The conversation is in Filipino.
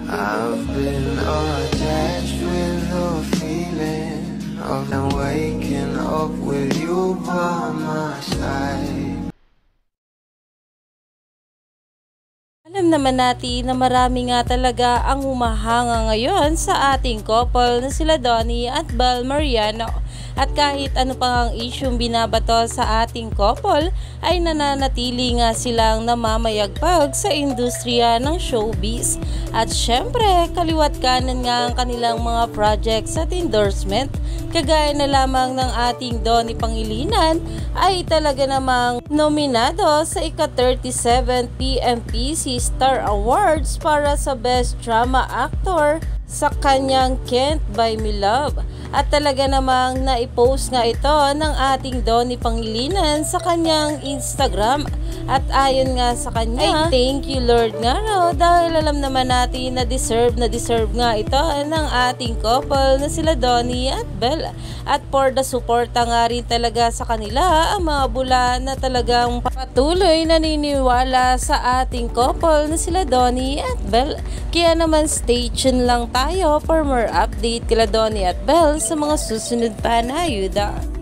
I've been attached with the feeling of waking up with you by my side. Alam naman natin na marami nga talaga ang humahanga ngayon sa ating couple na sila Donnie at Bel Mariano. At kahit ano pang ang isyong binabato sa ating couple ay nananatili nga silang namamayagpag sa industriya ng showbiz. At syempre kaliwat kanan nga ang kanilang mga projects at endorsement. Kagaya na lamang ng ating Donnie Pangilinan ay talaga namang nominado sa ika-37 PMPC Star Awards para sa Best Drama Actor sa kanyang Can't Buy Me Love. At talaga namang naipost nga ito ng ating Donnie Pangilinan sa kanyang Instagram. At ayon nga sa kanya, ay thank you Lord nga raw dahil alam naman natin na deserve nga ito ng ating couple na sila Donnie at Bel. At for the suporta nga rin talaga sa kanila ang mga bula na talagang patuloy naniniwala sa ating couple na sila Donnie at Bel. Kaya naman stay tuned lang tayo for more update kila Donnie at Bel sa mga susunod pa na ayuda.